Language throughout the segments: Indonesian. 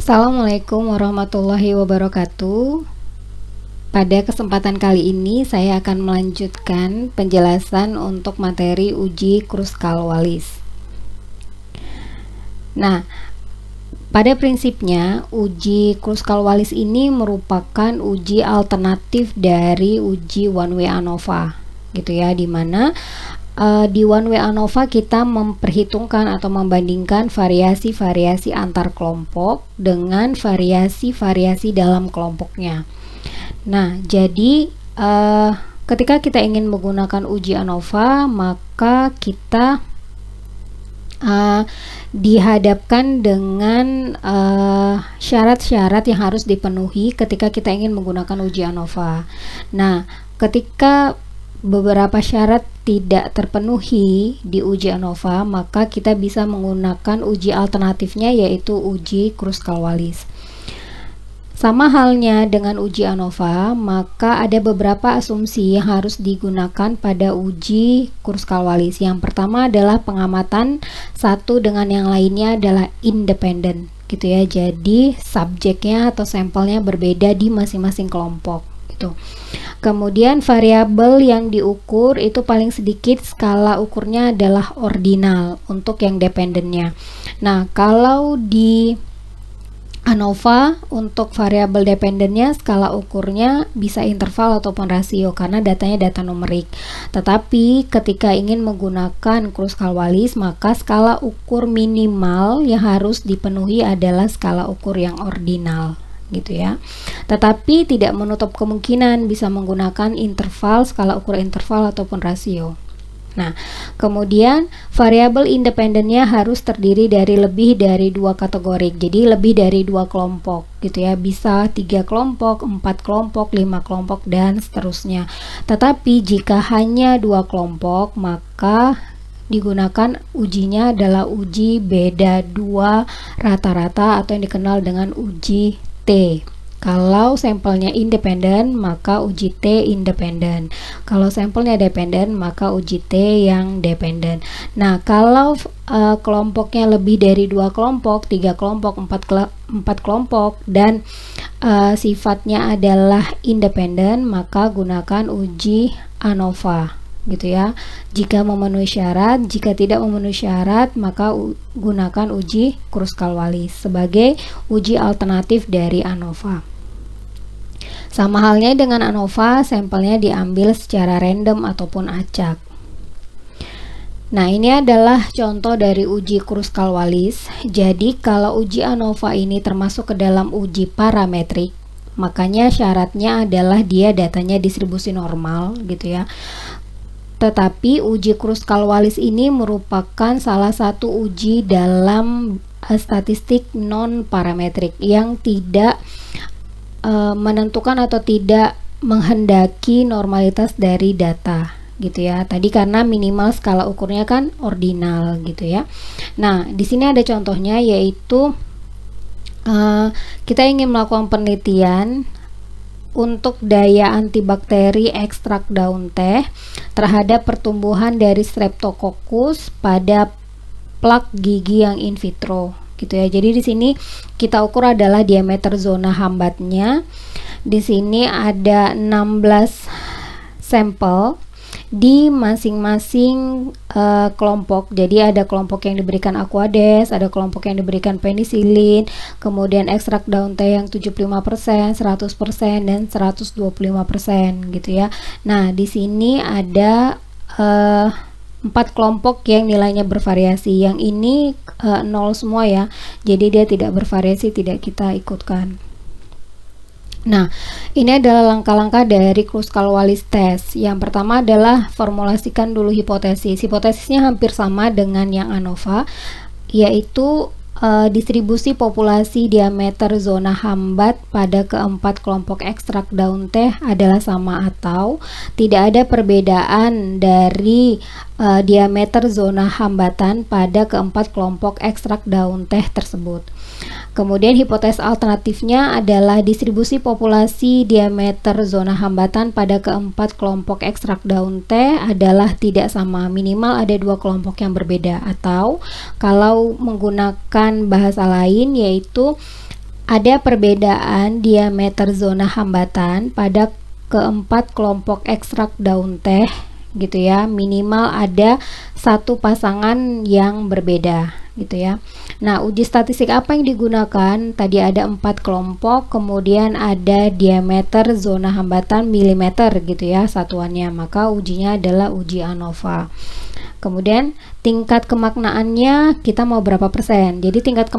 Assalamualaikum warahmatullahi wabarakatuh. Pada kesempatan kali ini saya akan melanjutkan penjelasan untuk materi uji Kruskal-Wallis. Nah, pada prinsipnya uji Kruskal-Wallis ini merupakan uji alternatif dari uji one way ANOVA, gitu ya, dimana di one way ANOVA kita memperhitungkan atau membandingkan variasi-variasi antar kelompok dengan variasi-variasi dalam kelompoknya. Nah, jadi ketika kita ingin menggunakan uji ANOVA, maka kita dihadapkan dengan syarat-syarat yang harus dipenuhi ketika kita ingin menggunakan uji ANOVA. Nah, ketika beberapa syarat tidak terpenuhi di uji ANOVA, maka kita bisa menggunakan uji alternatifnya, yaitu uji Kruskal-Wallis. Sama halnya dengan uji ANOVA, maka ada beberapa asumsi yang harus digunakan pada uji Kruskal-Wallis. Yang pertama adalah pengamatan satu dengan yang lainnya adalah independen, gitu ya. Jadi subjeknya atau sampelnya berbeda di masing-masing kelompok. Kemudian variabel yang diukur itu paling sedikit skala ukurnya adalah ordinal untuk yang dependennya. Nah, kalau di ANOVA untuk variabel dependennya skala ukurnya bisa interval ataupun rasio karena datanya data numerik. Tetapi ketika ingin menggunakan Kruskal-Wallis, maka skala ukur minimal yang harus dipenuhi adalah skala ukur yang ordinal, gitu ya. Tetapi tidak menutup kemungkinan bisa menggunakan interval, skala ukur interval ataupun rasio. Nah, kemudian variabel independennya harus terdiri dari lebih dari dua kategori, jadi lebih dari dua kelompok, gitu ya. Bisa 3 kelompok, 4 kelompok, 5 kelompok, dan seterusnya. Tetapi jika hanya 2 kelompok, maka digunakan ujinya adalah uji beda 2 rata-rata atau yang dikenal dengan uji T. Kalau sampelnya independen, maka uji T independen. Kalau sampelnya dependen, maka uji T yang dependen. Nah, kalau kelompoknya lebih dari 2 kelompok, 3 kelompok, 4 kelompok, dan sifatnya adalah independen, maka gunakan uji ANOVA, gitu ya. Jika memenuhi syarat, jika tidak memenuhi syarat, maka gunakan uji Kruskal-Wallis sebagai uji alternatif dari ANOVA. Sama halnya dengan ANOVA, sampelnya diambil secara random ataupun acak. Nah, ini adalah contoh dari uji Kruskal-Wallis. Jadi kalau uji ANOVA ini termasuk ke dalam uji parametrik, makanya syaratnya adalah dia datanya distribusi normal, gitu ya. Tetapi uji Kruskal-Wallis ini merupakan salah satu uji dalam statistik non parametrik yang tidak menentukan atau tidak menghendaki normalitas dari data, gitu ya. Tadi karena minimal skala ukurnya kan ordinal, gitu ya. Nah, di sini ada contohnya, yaitu kita ingin melakukan penelitian untuk daya antibakteri ekstrak daun teh terhadap pertumbuhan dari Streptococcus pada plak gigi yang in vitro, gitu ya. Jadi di sini kita ukur adalah diameter zona hambatnya. Di sini ada 16 sampel di masing-masing kelompok. Jadi ada kelompok yang diberikan Aquades, ada kelompok yang diberikan penisilin, kemudian ekstrak daun teh yang 75%, 100%, dan 125%, gitu ya. Nah, di sini ada 4 kelompok yang nilainya bervariasi. Yang ini 0 semua ya, jadi dia tidak bervariasi, tidak kita ikutkan. Nah, ini adalah langkah-langkah dari Kruskal-Wallis test. Yang pertama adalah formulasikan dulu hipotesis. Hipotesisnya hampir sama dengan yang ANOVA, yaitu distribusi populasi diameter zona hambat pada keempat kelompok ekstrak daun teh adalah sama atau tidak ada perbedaan dari diameter zona hambatan pada keempat kelompok ekstrak daun teh tersebut. Kemudian hipotesis alternatifnya adalah distribusi populasi diameter zona hambatan pada keempat kelompok ekstrak daun teh adalah tidak sama, minimal ada 2 kelompok yang berbeda, atau kalau menggunakan bahasa lain yaitu ada perbedaan diameter zona hambatan pada keempat kelompok ekstrak daun teh gitu ya, minimal ada satu pasangan yang berbeda gitu ya. Nah, uji statistik apa yang digunakan? Tadi ada 4 kelompok, kemudian ada diameter zona hambatan milimeter gitu ya satuannya, maka ujinya adalah uji ANOVA. Kemudian tingkat kemaknaannya kita mau berapa persen? Jadi tingkat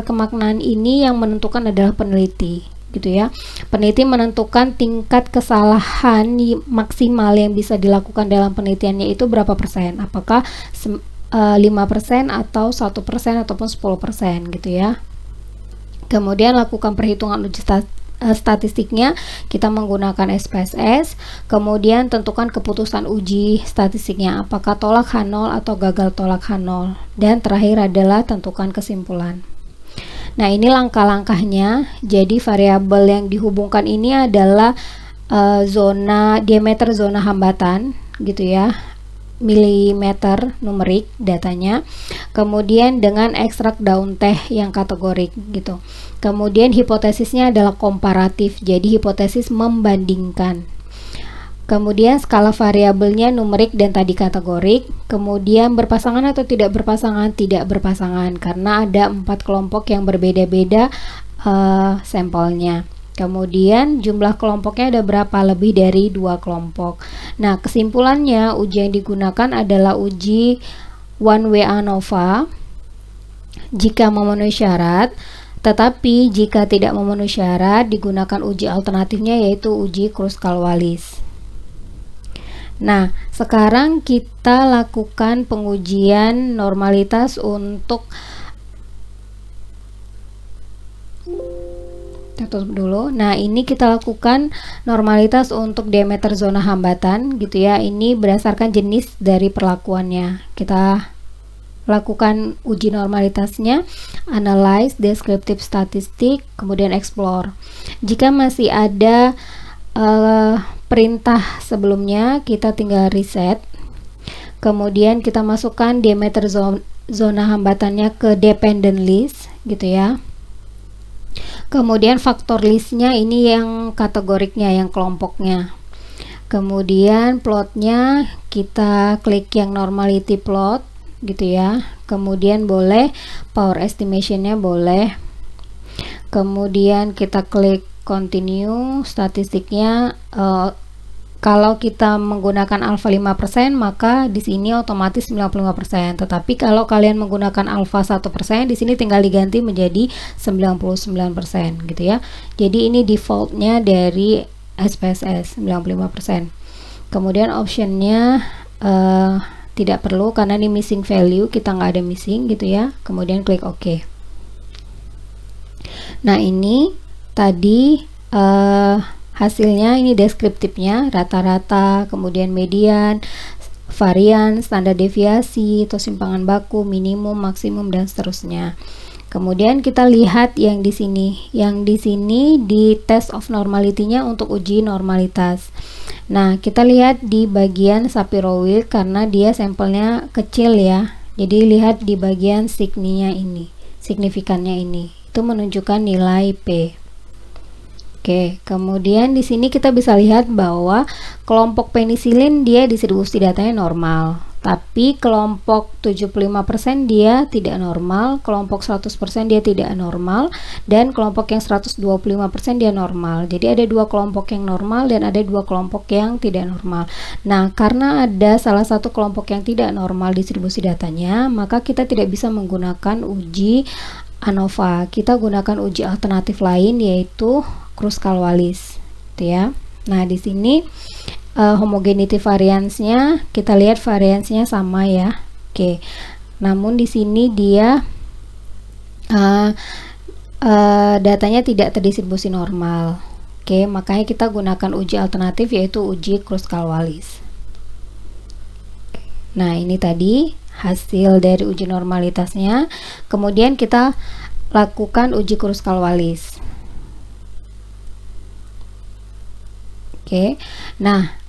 kemaknaan ini yang menentukan adalah peneliti gitu ya. Peneliti menentukan tingkat kesalahan maksimal yang bisa dilakukan dalam penelitiannya itu berapa persen, apakah 5% atau 1% ataupun 10% gitu ya. Kemudian lakukan perhitungan uji statistiknya, kita menggunakan SPSS. Kemudian tentukan keputusan uji statistiknya, apakah tolak H0 atau gagal tolak H0. Dan terakhir adalah tentukan kesimpulan. Nah, ini langkah-langkahnya. Jadi variabel yang dihubungkan ini adalah diameter zona hambatan gitu ya, milimeter numerik datanya, kemudian dengan ekstrak daun teh yang kategorik gitu. Kemudian hipotesisnya adalah komparatif, jadi hipotesis membandingkan. Kemudian skala variabelnya numerik dan tadi kategorik. Kemudian berpasangan atau tidak berpasangan? Tidak berpasangan karena ada 4 kelompok yang berbeda-beda sampelnya. Kemudian jumlah kelompoknya ada berapa? Lebih dari 2 kelompok. Nah, kesimpulannya uji yang digunakan adalah uji one way ANOVA jika memenuhi syarat, tetapi jika tidak memenuhi syarat digunakan uji alternatifnya yaitu uji Kruskal-Wallis. Nah, sekarang kita lakukan pengujian normalitas untuk tutup dulu. Nah, ini kita lakukan normalitas untuk diameter zona hambatan gitu ya. Ini berdasarkan jenis dari perlakuannya. Kita lakukan uji normalitasnya, analyze, descriptive statistik, kemudian explore. Jika masih ada perintah sebelumnya, kita tinggal reset. Kemudian kita masukkan diameter zona hambatannya ke dependent list gitu ya. Kemudian faktor listnya ini yang kategoriknya, yang kelompoknya. Kemudian plotnya kita klik yang normality plot gitu ya. Kemudian boleh power estimationnya boleh. Kemudian kita klik continue, statistiknya kalau kita menggunakan alpha 5% maka di sini otomatis 95%. Tetapi kalau kalian menggunakan alpha 1%, di sini tinggal diganti menjadi 99% gitu ya. Jadi ini defaultnya dari SPSS 95%. Kemudian optionnya tidak perlu karena ini missing value, kita nggak ada missing gitu ya. Kemudian klik OK. Nah, ini tadi hasilnya, ini deskriptifnya, rata-rata, kemudian median, varian, standar deviasi, atau simpangan baku, minimum, maksimum, dan seterusnya. Kemudian kita lihat yang di sini. Yang di sini di test of normality-nya untuk uji normalitas. Nah, kita lihat di bagian Shapiro-Wilk karena dia sampelnya kecil ya. Jadi lihat di bagian signifikannya ini. Itu menunjukkan nilai P. Oke, kemudian di sini kita bisa lihat bahwa kelompok penisilin dia distribusi datanya normal, tapi kelompok 75% dia tidak normal, kelompok 100% dia tidak normal, dan kelompok yang 125% dia normal. Jadi ada 2 kelompok yang normal dan ada 2 kelompok yang tidak normal. Nah, karena ada salah satu kelompok yang tidak normal distribusi datanya, maka kita tidak bisa menggunakan uji ANOVA. Kita gunakan uji alternatif lain yaitu Kruskal-Wallis gitu ya. Nah, di sini homogeneity variance-nya kita lihat variance-nya sama ya. Oke. Namun di sini dia datanya tidak terdistribusi normal. Oke, makanya kita gunakan uji alternatif yaitu uji Kruskal-Wallis. Nah, ini tadi hasil dari uji normalitasnya. Kemudian kita lakukan uji Kruskal-Wallis. Oke. Nah,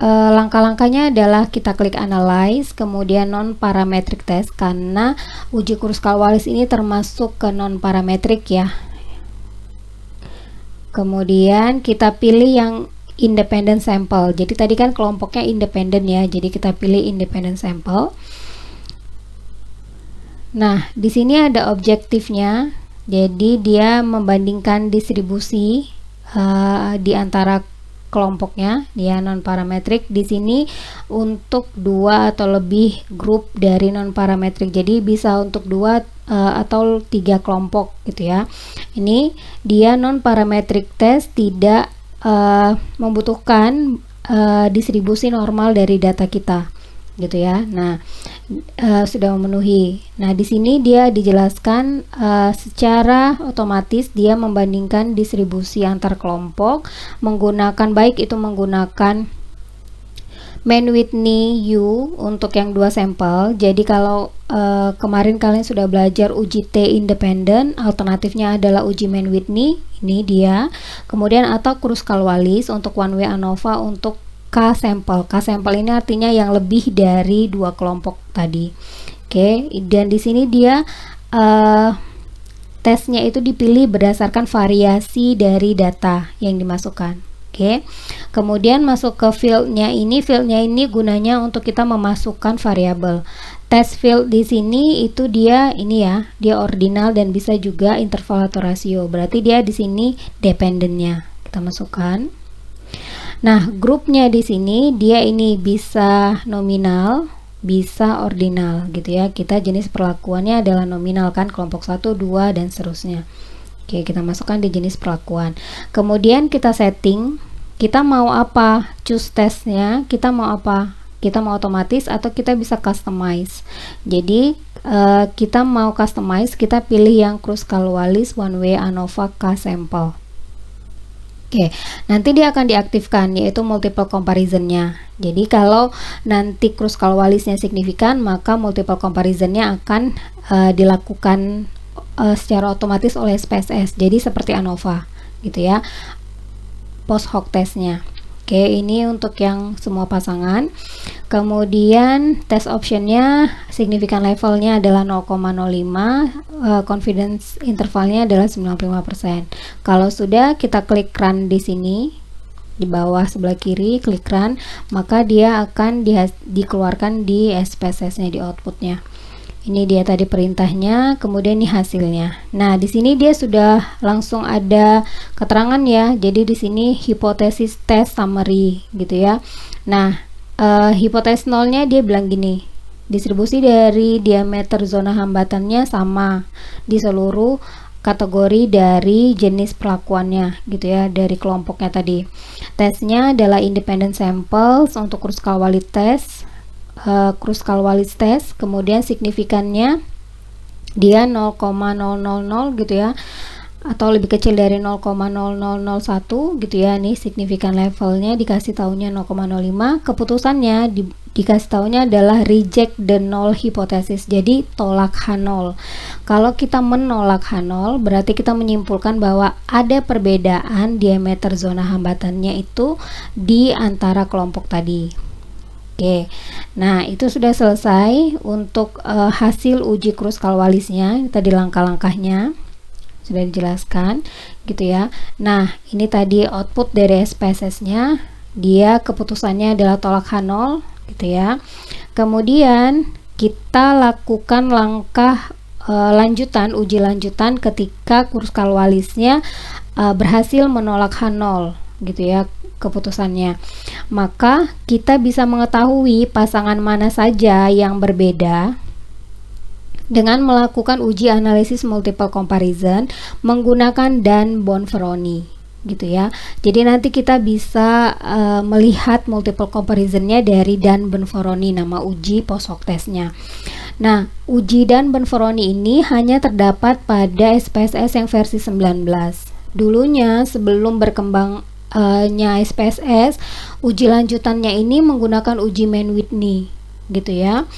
langkah-langkahnya adalah kita klik analyze, kemudian non parametric test, karena uji Kruskal-Wallis ini termasuk ke non parametric ya. Kemudian kita pilih yang independent sample. Jadi tadi kan kelompoknya independen ya, jadi kita pilih independent sample. Nah, di sini ada objektifnya. Jadi dia membandingkan distribusi di antara kelompoknya, dia non parametrik. Di sini untuk 2 atau lebih grup dari non parametrik, jadi bisa untuk 2 atau 3 kelompok gitu ya. Ini dia non parametrik test, tidak membutuhkan distribusi normal dari data kita gitu ya. Nah, sudah memenuhi. Nah, di sini dia dijelaskan secara otomatis dia membandingkan distribusi antar kelompok menggunakan, baik itu menggunakan Mann-Whitney U untuk yang 2 sampel. Jadi kalau kemarin kalian sudah belajar uji T independen, alternatifnya adalah uji Mann-Whitney, ini dia. Kemudian atau Kruskal-Wallis untuk one way ANOVA untuk K sampel. K sampel ini artinya yang lebih dari 2 kelompok tadi. Oke, dan di sini dia tesnya itu dipilih berdasarkan variasi dari data yang dimasukkan. Oke. Kemudian masuk ke fieldnya ini. Fieldnya ini gunanya untuk kita memasukkan variabel. Test field di sini itu dia ini ya, dia ordinal dan bisa juga interval atau rasio. Berarti dia di sini dependennya. Kita masukkan. Nah, grupnya di sini dia ini bisa nominal, bisa ordinal gitu ya. Kita jenis perlakuannya adalah nominal kan, kelompok 1, 2 dan seterusnya. Oke, kita masukkan di jenis perlakuan. Kemudian kita setting, kita mau apa? Choose testnya, kita mau apa? Kita mau otomatis atau kita bisa customize. Jadi kita mau customize, kita pilih yang Kruskal-Wallis one way ANOVA K sample. Oke, nanti dia akan diaktifkan yaitu multiple comparison-nya. Jadi kalau nanti Kruskal-Wallisnya signifikan, maka multiple comparison-nya akan dilakukan secara otomatis oleh SPSS. Jadi seperti ANOVA gitu ya. Post hoc testnya. Oke, ini untuk yang semua pasangan. Kemudian test optionnya, signifikan levelnya adalah 0,05, confidence intervalnya adalah 95%. Kalau sudah, kita klik run di sini, di bawah sebelah kiri, klik run, maka dia akan dikeluarkan di SPSS-nya, di outputnya. Ini dia tadi perintahnya, kemudian ini hasilnya. Nah, di sini dia sudah langsung ada keterangan ya. Jadi di sini hipotesis test summary gitu ya. Nah, hipotesis nolnya dia bilang gini, distribusi dari diameter zona hambatannya sama di seluruh kategori dari jenis perlakuannya gitu ya, dari kelompoknya tadi. Tesnya adalah independent samples untuk Kruskal-Wallis test. Kruskal-Wallis test, kemudian signifikannya dia 0,000 gitu ya, atau lebih kecil dari 0,0001 gitu ya. Nih signifikan levelnya dikasih tahunya 0,05. Keputusannya dikasih tahunya adalah reject the null hypothesis, jadi tolak H0. Kalau kita menolak H0 berarti kita menyimpulkan bahwa ada perbedaan diameter zona hambatannya itu di antara kelompok tadi. Oke, nah itu sudah selesai untuk hasil uji Kruskal-Wallisnya. Tadi langkah-langkahnya sudah dijelaskan gitu ya. Nah, ini tadi output dari SPSS-nya, dia keputusannya adalah tolak H0 gitu ya. Kemudian kita lakukan langkah lanjutan, uji lanjutan ketika Kruskal-Wallisnya berhasil menolak H0 gitu ya keputusannya. Maka kita bisa mengetahui pasangan mana saja yang berbeda dengan melakukan uji analisis multiple comparison menggunakan Dan-Bonferroni gitu ya. Jadi nanti kita bisa melihat multiple comparison-nya dari Dan-Bonferroni, nama uji post hoc testnya. Nah, uji Dan-Bonferroni ini hanya terdapat pada SPSS yang versi 19. Dulunya sebelum berkembangnya SPSS, uji lanjutannya ini menggunakan uji Mann-Whitney gitu ya.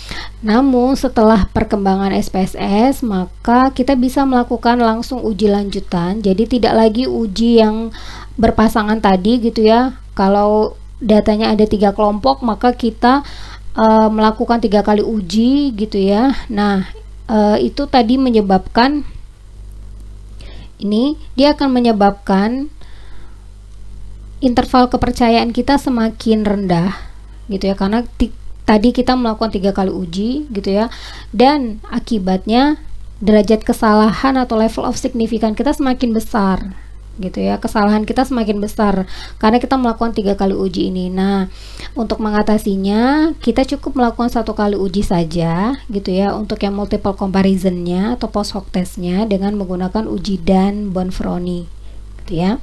Namun setelah perkembangan SPSS, maka kita bisa melakukan langsung uji lanjutan. Jadi tidak lagi uji yang berpasangan tadi gitu ya. Kalau datanya ada 3 kelompok, maka kita melakukan 3 kali uji gitu ya. Nah, itu tadi menyebabkan dia akan menyebabkan interval kepercayaan kita semakin rendah gitu ya, karena tadi kita melakukan 3 kali uji gitu ya, dan akibatnya derajat kesalahan atau level of significance kita semakin besar gitu ya, kesalahan kita semakin besar karena kita melakukan 3 kali uji ini. Nah, untuk mengatasinya kita cukup melakukan 1 kali uji saja gitu ya, untuk yang multiple comparisonnya atau post hoc testnya dengan menggunakan uji Dan-Bonferroni gitu ya.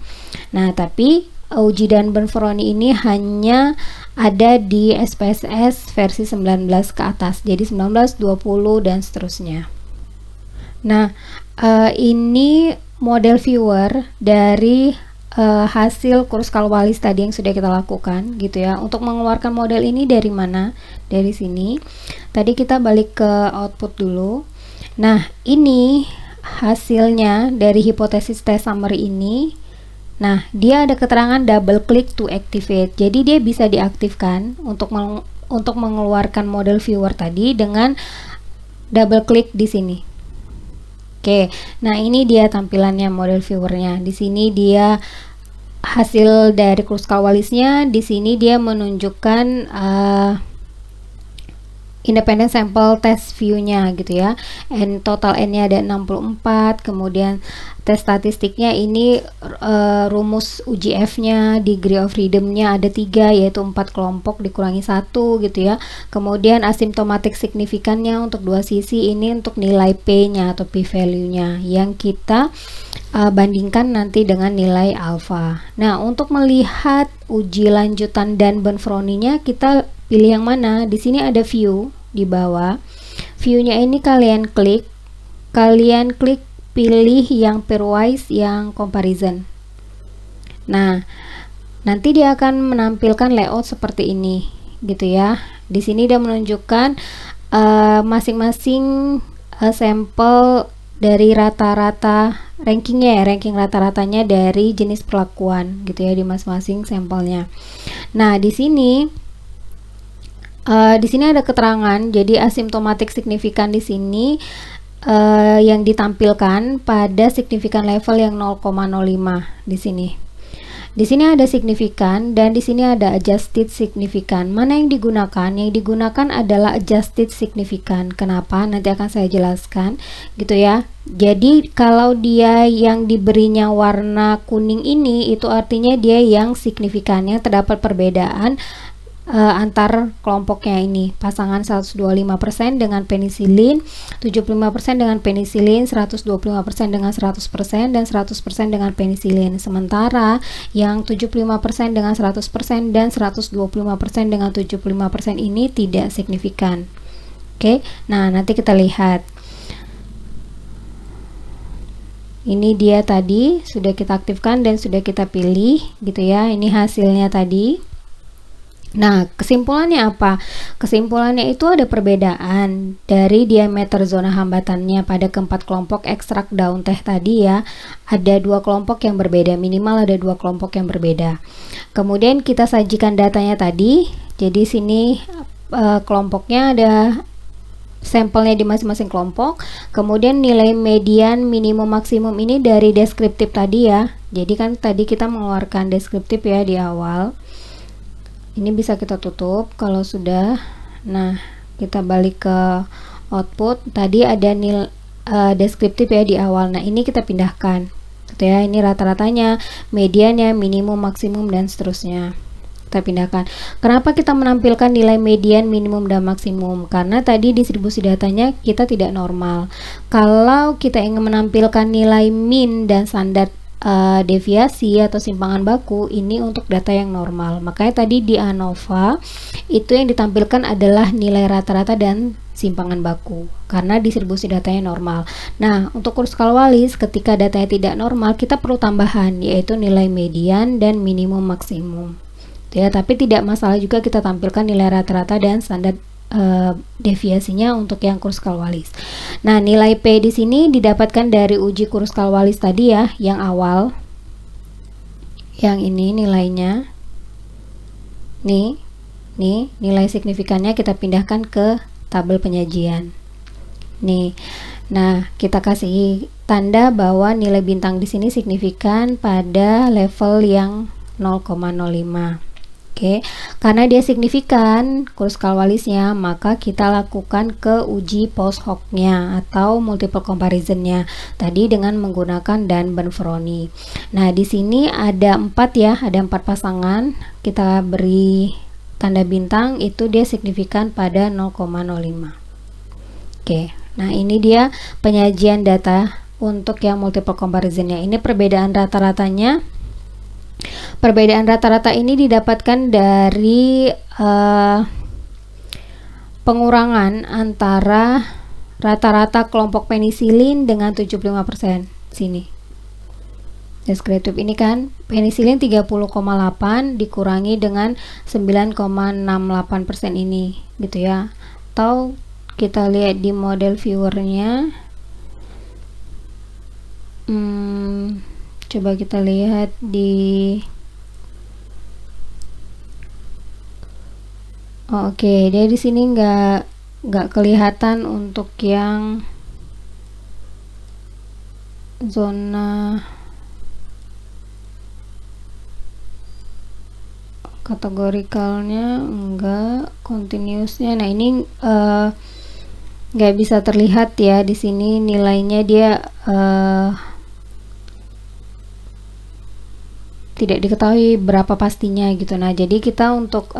Nah, tapi uji Dan-Bonferroni ini hanya ada di SPSS versi 19 ke atas, jadi 19, 20 dan seterusnya. Nah, ini model viewer dari hasil Kruskal-Wallis tadi yang sudah kita lakukan gitu ya. Untuk mengeluarkan model ini dari mana? Dari sini. Tadi kita balik ke output dulu. Nah, ini hasilnya dari hipotesis test summary ini. Nah, dia ada keterangan double click to activate. Jadi dia bisa diaktifkan untuk mengeluarkan model viewer tadi dengan double click di sini. Oke, nah ini dia tampilannya model viewernya. Di sini dia hasil dari Kruskal-Wallisnya. Di sini dia menunjukkan independent sample test view-nya gitu ya. Total N-nya ada 64, kemudian tes statistiknya ini rumus uji F-nya, degree of freedom-nya ada 3, yaitu 4 kelompok dikurangi 1 gitu ya. Kemudian asymptomatic signifikannya untuk 2 sisi, ini untuk nilai P-nya atau p-value-nya yang kita bandingkan nanti dengan nilai alfa. Nah, untuk melihat uji lanjutan Dan-Bonferroni-nya kita pilih yang mana? Di sini ada view di bawah. View-nya ini kalian klik pilih yang pairwise, yang comparison. Nah, nanti dia akan menampilkan layout seperti ini gitu ya. Di sini dia menunjukkan masing-masing sampel dari rata-rata rankingnya ya, ranking rata-ratanya dari jenis perlakuan gitu ya di masing-masing sampelnya. Nah, di sini ada keterangan, jadi asymptomatic signifikan di sini yang ditampilkan pada signifikan level yang 0,05 di sini. Di sini ada signifikan dan di sini ada adjusted signifikan. Mana yang digunakan? Yang digunakan adalah adjusted signifikan. Kenapa? Nanti akan saya jelaskan gitu ya. Jadi kalau dia yang diberinya warna kuning ini, itu artinya dia yang signifikannya terdapat perbedaan antar kelompoknya ini. Pasangan 125% dengan penisilin, 75% dengan penisilin, 125% dengan 100% dan 100% dengan penisilin. Sementara yang 75% dengan 100% dan 125% dengan 75% ini tidak signifikan. Oke, nah nanti kita lihat. Ini dia tadi sudah kita aktifkan dan sudah kita pilih gitu ya. Ini hasilnya tadi. Nah, kesimpulannya apa? Kesimpulannya itu ada perbedaan dari diameter zona hambatannya pada keempat kelompok ekstrak daun teh tadi ya. Ada 2 kelompok yang berbeda, minimal ada 2 kelompok yang berbeda. Kemudian kita sajikan datanya tadi. Jadi sini kelompoknya ada sampelnya di masing-masing kelompok. Kemudian nilai median minimum maksimum ini dari deskriptif tadi ya. Jadi kan tadi kita mengeluarkan deskriptif ya di awal. Ini bisa kita tutup kalau sudah. Nah, kita balik ke output. Tadi ada nilai deskriptif ya di awal. Nah, ini kita pindahkan gitu ya. Ini rata-ratanya, mediannya, minimum, maksimum dan seterusnya. Kita pindahkan. Kenapa kita menampilkan nilai median, minimum dan maksimum? Karena tadi distribusi datanya kita tidak normal. Kalau kita ingin menampilkan nilai min dan standar deviasi atau simpangan baku, ini untuk data yang normal. Makanya tadi di ANOVA itu yang ditampilkan adalah nilai rata-rata dan simpangan baku karena distribusi datanya normal. Nah, untuk Kruskal-Wallis ketika datanya tidak normal, kita perlu tambahan yaitu nilai median dan minimum maksimum. Ya, tapi tidak masalah juga kita tampilkan nilai rata-rata dan standar deviasinya untuk yang Kruskal-Wallis. Nah, nilai P di sini didapatkan dari uji Kruskal-Wallis tadi ya, yang awal. Yang ini nilainya. Nih nilai signifikannya kita pindahkan ke tabel penyajian. Nih, nah kita kasih tanda bahwa nilai bintang di sini signifikan pada level yang 0,05. Oke, karena dia signifikan kurus kalwalisnya, maka kita lakukan ke uji post hoc-nya atau multiple comparison-nya tadi dengan menggunakan Dan-Bonferroni. Nah, di sini ada 4 ya, ada 4 pasangan. Kita beri tanda bintang, itu dia signifikan pada 0,05. Oke, nah ini dia penyajian data untuk yang multiple comparison-nya. Ini perbedaan rata-ratanya. Perbedaan rata-rata ini didapatkan dari pengurangan antara rata-rata kelompok penisilin dengan 75%. Sini. Deskriptif ini kan penisilin 30,8 dikurangi dengan 9,68% ini gitu ya. Atau kita lihat di model viewernya. Coba kita lihat di Oke, dia di sini nggak kelihatan untuk yang zona kategorikalnya, enggak, continuousnya. Nah ini nggak bisa terlihat ya di sini nilainya, dia tidak diketahui berapa pastinya gitu. Nah, jadi kita untuk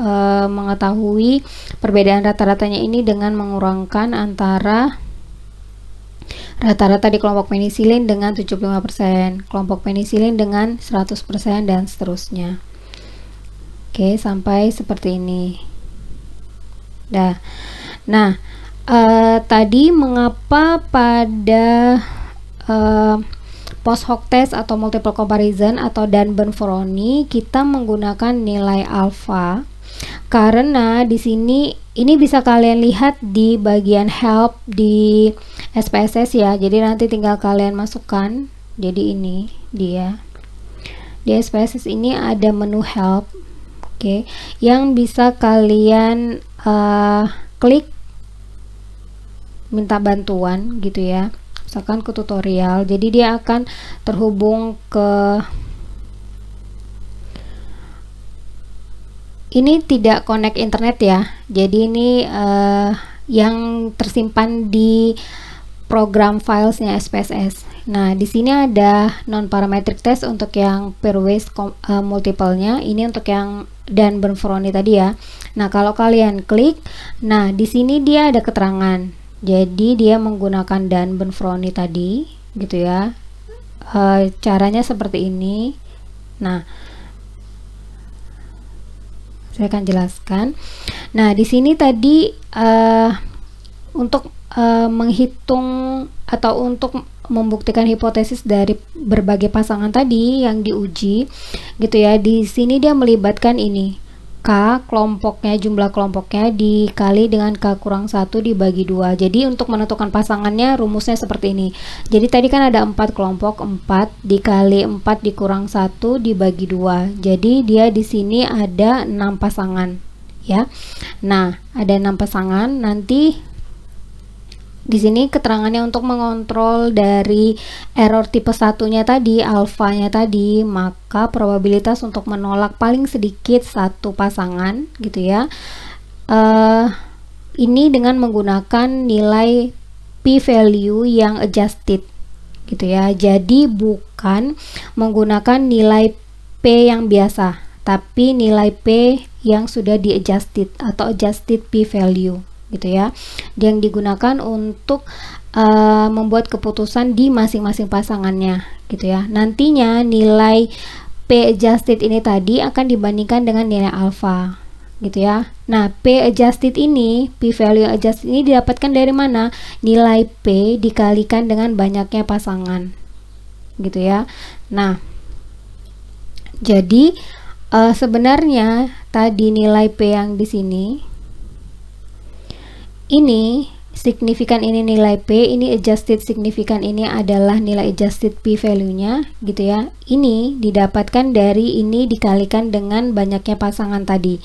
mengetahui perbedaan rata-ratanya ini dengan mengurangkan antara rata-rata di kelompok penisilin dengan 75%, kelompok penisilin dengan 100% dan seterusnya. Oke, sampai seperti ini. Nah, tadi mengapa pada post hoc test atau multiple comparison atau Dan-Bonferroni kita menggunakan nilai alfa? Karena di sini ini bisa kalian lihat di bagian help di SPSS ya. Jadi nanti tinggal kalian masukkan. Jadi ini dia. Di SPSS ini ada menu help. Oke, yang bisa kalian klik minta bantuan gitu ya. Misalkan ke tutorial, jadi dia akan terhubung ke ini, tidak connect internet ya, jadi ini yang tersimpan di program filesnya SPSS. Nah, di sini ada non parametric test untuk yang pairwise multiple-nya, ini untuk yang Dan-Bonferroni tadi ya. Nah, kalau kalian klik, nah di sini dia ada keterangan. Jadi dia menggunakan Dan-Bonferroni tadi gitu ya. Caranya seperti ini. Nah, saya akan jelaskan. Nah, di sini tadi untuk menghitung atau untuk membuktikan hipotesis dari berbagai pasangan tadi yang diuji gitu ya. Di sini dia melibatkan ini. K kelompoknya, jumlah kelompoknya dikali dengan K kurang 1 dibagi 2. Jadi untuk menentukan pasangannya rumusnya seperti ini. Jadi tadi kan ada 4 kelompok, 4 dikali 4 dikurang 1 dibagi 2. Jadi dia di sini ada 6 pasangan ya. Nah, ada 6 pasangan. Nanti di sini keterangannya untuk mengontrol dari error tipe 1-nya tadi, alfanya tadi, maka probabilitas untuk menolak paling sedikit satu pasangan gitu ya. Ini dengan menggunakan nilai p-value yang adjusted gitu ya. Jadi bukan menggunakan nilai p yang biasa, tapi nilai p yang sudah di adjusted atau adjusted p-value gitu ya, yang digunakan untuk membuat keputusan di masing-masing pasangannya gitu ya. Nantinya nilai P adjusted ini tadi akan dibandingkan dengan nilai alfa gitu ya. Nah, P adjusted ini, P value adjusted ini didapatkan dari mana? Nilai P dikalikan dengan banyaknya pasangan gitu ya. Nah, jadi sebenarnya tadi nilai P yang di sini ini signifikan ini nilai P, ini adjusted signifikan ini adalah nilai adjusted P value-nya gitu ya. Ini didapatkan dari ini dikalikan dengan banyaknya pasangan tadi.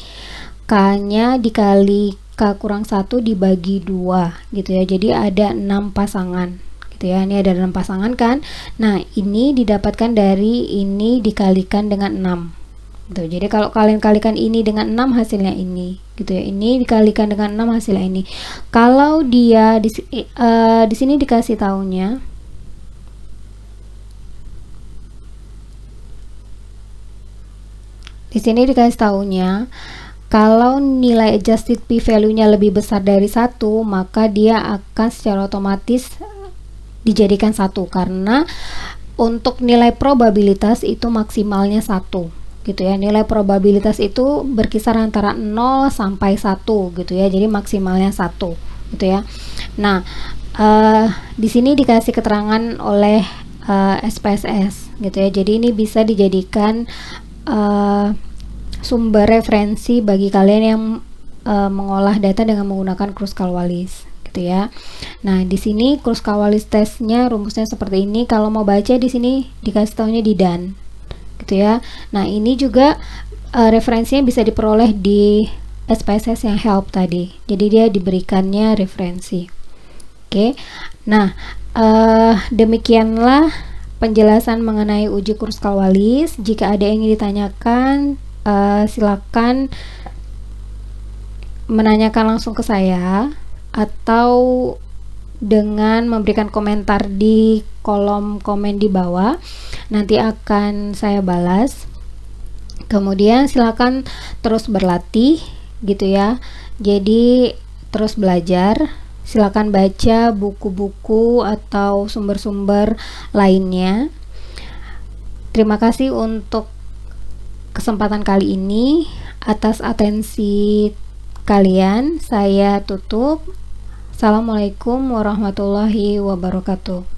K-nya dikali K kurang 1 dibagi 2 gitu ya. Jadi ada 6 pasangan gitu ya. Ini ada 6 pasangan kan. Nah, ini didapatkan dari ini dikalikan dengan 6. Gitu. Jadi kalau kalian kalikan ini dengan 6 hasilnya ini gitu ya. Ini dikalikan dengan 6 hasilnya ini. Kalau dia di sini dikasih tahunya kalau nilai adjusted P value-nya lebih besar dari 1, maka dia akan secara otomatis dijadikan 1 karena untuk nilai probabilitas itu maksimalnya 1 gitu ya. Nilai probabilitas itu berkisar antara 0 sampai 1 gitu ya. Jadi maksimalnya 1 gitu ya. Nah, di sini dikasih keterangan oleh SPSS gitu ya. Jadi ini bisa dijadikan sumber referensi bagi kalian yang mengolah data dengan menggunakan Kruskal-Wallis gitu ya. Nah, di sini Kruskal-Wallis tesnya rumusnya seperti ini. Kalau mau baca di sini dikasih tahunya di dan gitu ya. Nah, ini juga referensinya bisa diperoleh di SPSS yang help tadi. Jadi dia diberikannya referensi. Oke. Nah, demikianlah penjelasan mengenai uji Kruskal-Wallis. Jika ada yang ingin ditanyakan, silakan menanyakan langsung ke saya atau dengan memberikan komentar di kolom komen di bawah. Nanti akan saya balas. Kemudian silakan terus berlatih gitu ya. Jadi terus belajar. Silakan baca buku-buku atau sumber-sumber lainnya. Terima kasih untuk kesempatan kali ini. Atas atensi kalian, saya tutup. Assalamualaikum warahmatullahi wabarakatuh.